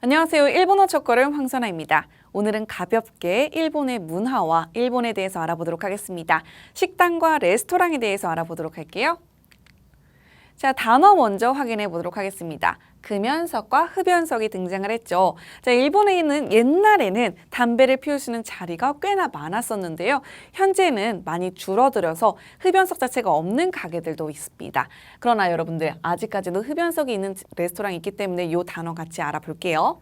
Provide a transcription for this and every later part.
안녕하세요. 일본어 첫걸음 황선아입니다. 오늘은 가볍게 일본의 문화와 일본에 대해서 알아보도록 하겠습니다. 식당과 레스토랑에 대해서 알아보도록 할게요. 자, 단어 먼저 확인해 보도록 하겠습니다. 금연석과 흡연석이 등장을 했죠. 자, 일본에는 옛날에는 담배를 피울 수 있는 자리가 꽤나 많았었는데요. 현재는 많이 줄어들어서 흡연석 자체가 없는 가게들도 있습니다. 그러나 여러분들 아직까지도 흡연석이 있는 레스토랑이 있기 때문에 이 단어 같이 알아볼게요.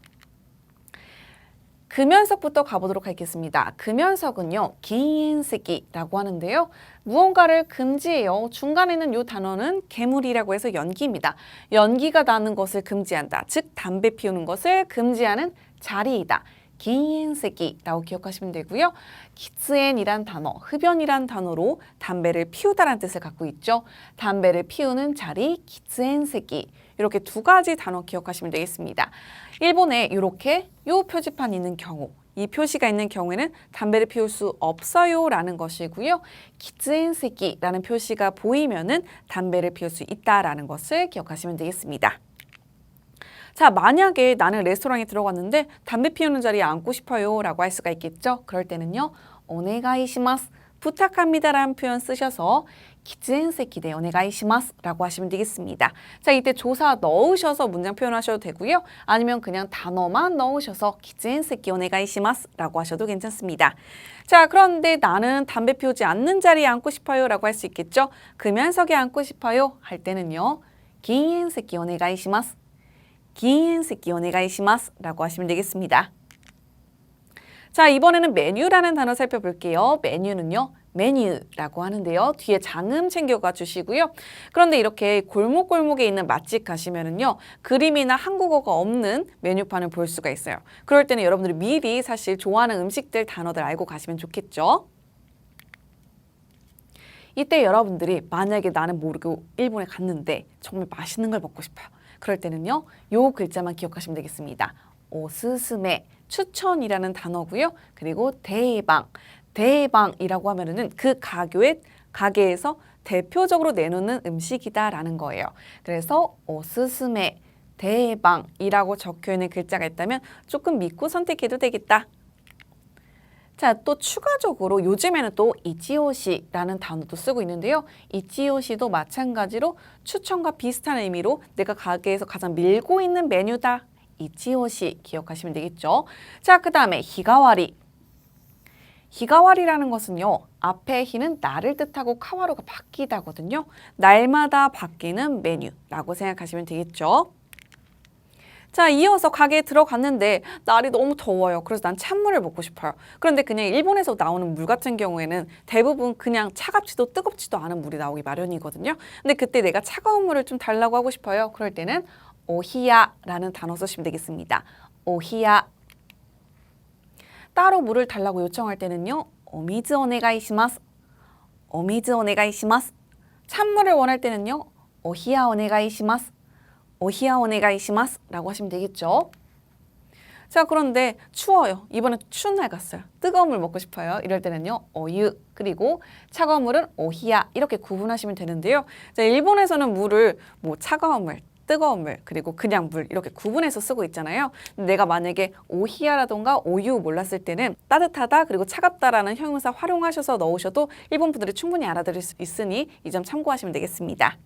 금연석부터 가보도록 하겠습니다. 금연석은요, 기엔세기라고 하는데요. 무언가를 금지해요. 중간에 있는 이 단어는 괴물이라고 해서 연기입니다. 연기가 나는 것을 금지한다. 즉, 담배 피우는 것을 금지하는 자리이다. 기엔세기라고 기억하시면 되고요. 기츠엔이란 단어, 흡연이란 단어로 담배를 피우다라는 뜻을 갖고 있죠. 담배를 피우는 자리, 기츠엔세기. 이렇게 두 가지 단어 기억하시면 되겠습니다. 일본에 이렇게 요 표지판 있는 경우, 이 표시가 있는 경우에는 담배를 피울 수 없어요 라는 것이고요. 기츠엔세기라는 표시가 보이면은 담배를 피울 수 있다라는 것을 기억하시면 되겠습니다. 자, 만약에 나는 레스토랑에 들어갔는데 담배 피우는 자리에 앉고 싶어요 라고 할 수가 있겠죠. 그럴 때는요, 오네가이시마스, 부탁합니다 라는 표현 쓰셔서 기츠엔세키데 오네가이시마스 라고 하시면 되겠습니다. 자, 이때 조사 넣으셔서 문장 표현하셔도 되고요. 아니면 그냥 단어만 넣으셔서 기츠엔세키 오네가이시마스 라고 하셔도 괜찮습니다. 자, 그런데 나는 담배 피우지 않는 자리에 앉고 싶어요 라고 할 수 있겠죠. 금연석에 앉고 싶어요 할 때는요, 기엔세키 오네가이시마스, 기엔세키 오네가이시마스 라고 하시면 되겠습니다. 자, 이번에는 메뉴라는 단어 살펴볼게요. 메뉴는요, 메뉴라고 하는데요. 뒤에 장음 챙겨가 주시고요. 그런데 이렇게 골목골목에 있는 맛집 가시면은요, 그림이나 한국어가 없는 메뉴판을 볼 수가 있어요. 그럴 때는 여러분들이 미리 사실 좋아하는 음식들 단어들 알고 가시면 좋겠죠. 이때 여러분들이 만약에 나는 모르고 일본에 갔는데 정말 맛있는 걸 먹고 싶어요. 그럴 때는요, 요 글자만 기억하시면 되겠습니다. 오스스메, 추천이라는 단어고요. 그리고 대방, 대방이라고 하면은 그 가게에서 대표적으로 내놓는 음식이다라는 거예요. 그래서 오스스메, 대방이라고 적혀있는 글자가 있다면 조금 믿고 선택해도 되겠다. 자, 또 추가적으로 요즘에는 또 이치오시라는 단어도 쓰고 있는데요. 이치오시도 마찬가지로 추천과 비슷한 의미로 내가 가게에서 가장 밀고 있는 메뉴다. 이치오시 기억하시면 되겠죠. 자, 그 다음에 히가와리. 히가와리라는 것은요, 앞에 히는 날을 뜻하고 카와루가 바뀌다거든요. 날마다 바뀌는 메뉴라고 생각하시면 되겠죠. 자, 이어서 가게에 들어갔는데 날이 너무 더워요. 그래서 난 찬물을 먹고 싶어요. 그런데 그냥 일본에서 나오는 물 같은 경우에는 대부분 그냥 차갑지도 뜨겁지도 않은 물이 나오기 마련이거든요. 근데 그때 내가 차가운 물을 좀 달라고 하고 싶어요. 그럴 때는 오히야라는 단어 쓰시면 되겠습니다. 오히야. 따로 물을 달라고 요청할 때는요, 오미즈 오네가이시마스, 오미즈 오네가이시마스. 찬물을 원할 때는요, 오히야 오네가이시마스, 오히야 오네가이시마스 라고 하시면 되겠죠. 자, 그런데 추워요. 이번에 추운 날 갔어요. 뜨거운 물 먹고 싶어요. 이럴 때는요, 오유, 그리고 차가운 물은 오히야 이렇게 구분하시면 되는데요. 자, 일본에서는 물을 뭐 차가운 물, 뜨거운 물, 그리고 그냥 물 이렇게 구분해서 쓰고 있잖아요. 내가 만약에 오히야라던가 오유 몰랐을 때는 따뜻하다 그리고 차갑다라는 형용사 활용하셔서 넣으셔도 일본 분들이 충분히 알아들을 수 있으니 이 점 참고하시면 되겠습니다.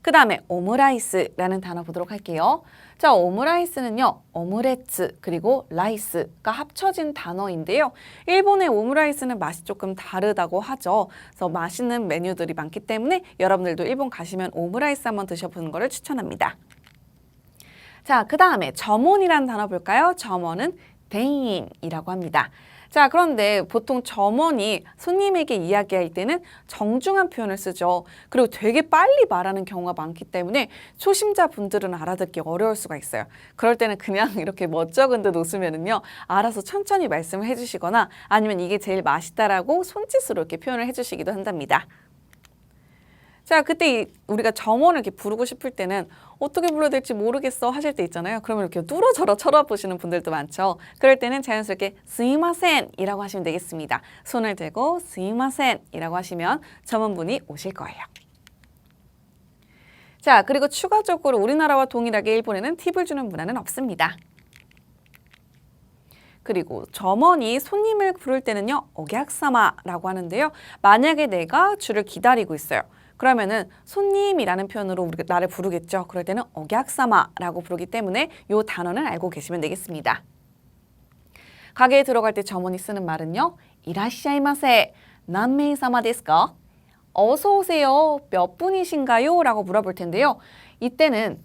그 다음에 오므라이스라는 단어 보도록 할게요. 자, 오므라이스는요, 오므레츠 그리고 라이스가 합쳐진 단어인데요. 일본의 오므라이스는 맛이 조금 다르다고 하죠. 그래서 맛있는 메뉴들이 많기 때문에 여러분들도 일본 가시면 오므라이스 한번 드셔보는 것을 추천합니다. 자, 그 다음에 점원이라는 단어 볼까요? 점원은 대인이라고 합니다. 자, 그런데 보통 점원이 손님에게 이야기할 때는 정중한 표현을 쓰죠. 그리고 되게 빨리 말하는 경우가 많기 때문에 초심자분들은 알아듣기 어려울 수가 있어요. 그럴 때는 그냥 이렇게 멋쩍은 듯 웃으면은요, 알아서 천천히 말씀을 해주시거나 아니면 이게 제일 맛있다라고 손짓으로 이렇게 표현을 해주시기도 한답니다. 자, 그때 우리가 점원을 이렇게 부르고 싶을 때는 어떻게 불러야 될지 모르겠어 하실 때 있잖아요. 그러면 이렇게 뚫어져라 쳐다보시는 분들도 많죠. 그럴 때는 자연스럽게 스미마센 이라고 하시면 되겠습니다. 손을 대고 스미마센 이라고 하시면 점원분이 오실 거예요. 자, 그리고 추가적으로 우리나라와 동일하게 일본에는 팁을 주는 문화는 없습니다. 그리고 점원이 손님을 부를 때는요, 오객사마라고 하는데요. 만약에 내가 줄을 기다리고 있어요. 그러면은 손님이라는 표현으로 우리가 나를 부르겠죠. 그럴 때는 오객사마라고 부르기 때문에 이 단어는 알고 계시면 되겠습니다. 가게에 들어갈 때 점원이 쓰는 말은요. 이라시아이마세, 난메이사마 데스까? 어서 오세요. 몇 분이신가요? 라고 물어볼 텐데요. 이때는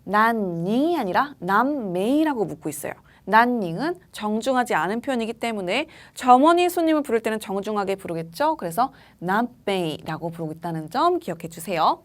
난닝이 아니라 난메이라고 묻고 있어요. 난닝은 정중하지 않은 표현이기 때문에 점원이 손님을 부를 때는 정중하게 부르겠죠. 그래서 난메이라고 부르고 있다는 점 기억해 주세요.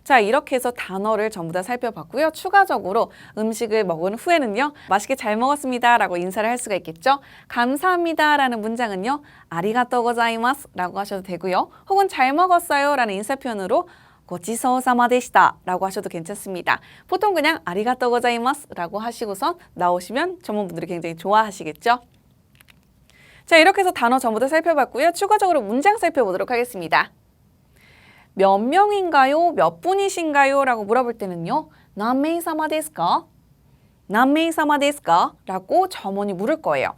자, 이렇게 해서 단어를 전부 다 살펴봤고요. 추가적으로 음식을 먹은 후에는요. 맛있게 잘 먹었습니다 라고 인사를 할 수가 있겠죠. 감사합니다 라는 문장은요. 아리가또 고자이마스 라고 하셔도 되고요. 혹은 잘 먹었어요 라는 인사 표현으로 고치소사마 데시다 라고 하셔도 괜찮습니다. 보통 그냥 아리가또 고자이마스 라고 하시고선 나오시면 전문분들이 굉장히 좋아하시겠죠. 자, 이렇게 해서 단어 전부 다 살펴봤고요. 추가적으로 문장 살펴보도록 하겠습니다. 몇 명인가요? 몇 분이신가요? 라고 물어볼 때는요. 난메이사마 데스까? 난메이사마 데스까? 라고 점원이 물을 거예요.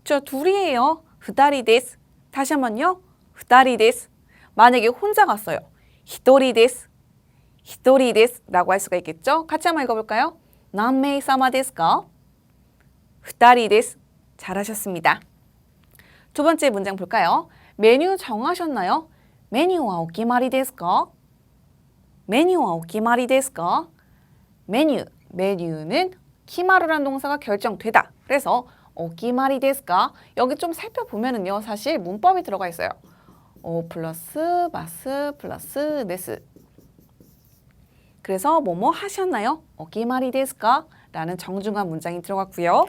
저 둘이에요. 후다리 데스. 다시 한번요. 후다리 데스. 만약에 혼자 갔어요. 히토리 데스. 히토리 데스 라고 할 수가 있겠죠? 같이 한번 읽어볼까요? 난메이사마 데스까? 후다리 데스. 잘하셨습니다. 두 번째 문장 볼까요? 메뉴 정하셨나요? 메뉴와 오키마리 데스か? 메뉴와 오키마리 데스か? 메뉴는 키마루라는 동사가 결정되다. 그래서 오키마리 데스か? 여기 좀 살펴보면은요. 사실 문법이 들어가 있어요. 오 플러스 마스 플러스 데스. 그래서 뭐뭐 하셨나요? 오키마리 데스か? 라는 정중한 문장이 들어갔고요.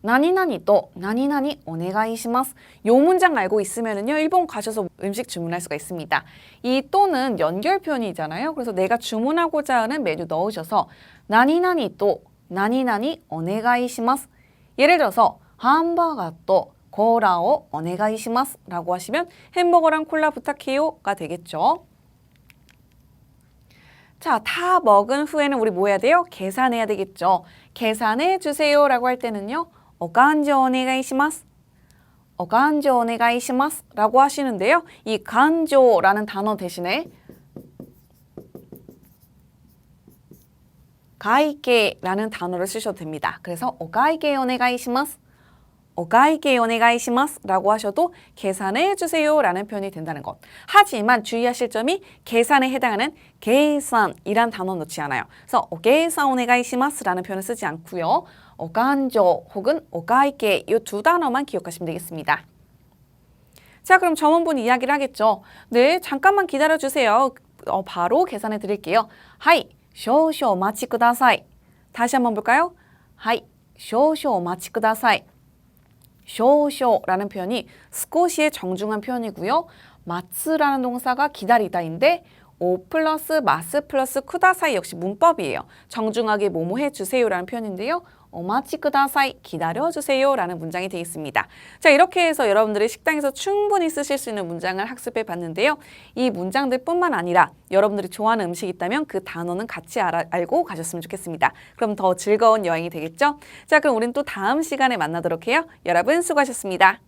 나니나니 또 나니나니 오네가이시마스. 요 문장 알고 있으면은요. 일본 가셔서 음식 주문할 수가 있습니다. 이 또는 연결 표현이잖아요. 그래서 내가 주문하고자 하는 메뉴 넣으셔서 나니나니 또 나니나니 오네가이시마스. 예를 들어서 함버거 또 콜라오 오네가이시마스 라고 하시면 햄버거랑 콜라 부탁해요가 되겠죠. 자, 다 먹은 후에는 우리 뭐 해야 돼요? 계산해야 되겠죠. 계산해 주세요 라고 할 때는요. 오간조 오네가이시마스. 오간조 오네가이시마스 라고 하시는데요. 이 간조라는 단어 대신에 가이게라는 단어를 쓰셔도 됩니다. 그래서 오가이게 오네가이시마스. 오가이게 오네가이시마스 라고 하셔도 계산해 주세요 라는 표현이 된다는 것. 하지만 주의하실 점이 계산에 해당하는 계산이란 단어 넣지 않아요. 그래서 오계산 오네가이시마스 라는 표현을 쓰지 않고요. 오간조 혹은 오가이게 이 두 단어만 기억하시면 되겠습니다. 자, 그럼 점원분이 이야기를 하겠죠. 네, 잠깐만 기다려 주세요. 바로 계산해 드릴게요. 하이, 쇼쇼 마치 쿠다사이. 다시 한번 볼까요? 하이, 쇼쇼 마치 쿠다사이. 쇼쇼라는 표현이 스코시의 정중한 표현이고요. 마츠라는 동사가 기다리다인데 오 플러스 마스 플러스 쿠다사이 역시 문법이에요. 정중하게 뭐뭐 해주세요라는 표현인데요. 오마치 쿠다사이 기다려주세요 라는 문장이 되어 있습니다. 자, 이렇게 해서 여러분들이 식당에서 충분히 쓰실 수 있는 문장을 학습해 봤는데요. 이 문장들 뿐만 아니라 여러분들이 좋아하는 음식이 있다면 그 단어는 같이 알고 가셨으면 좋겠습니다. 그럼 더 즐거운 여행이 되겠죠? 자, 그럼 우린 또 다음 시간에 만나도록 해요. 여러분 수고하셨습니다.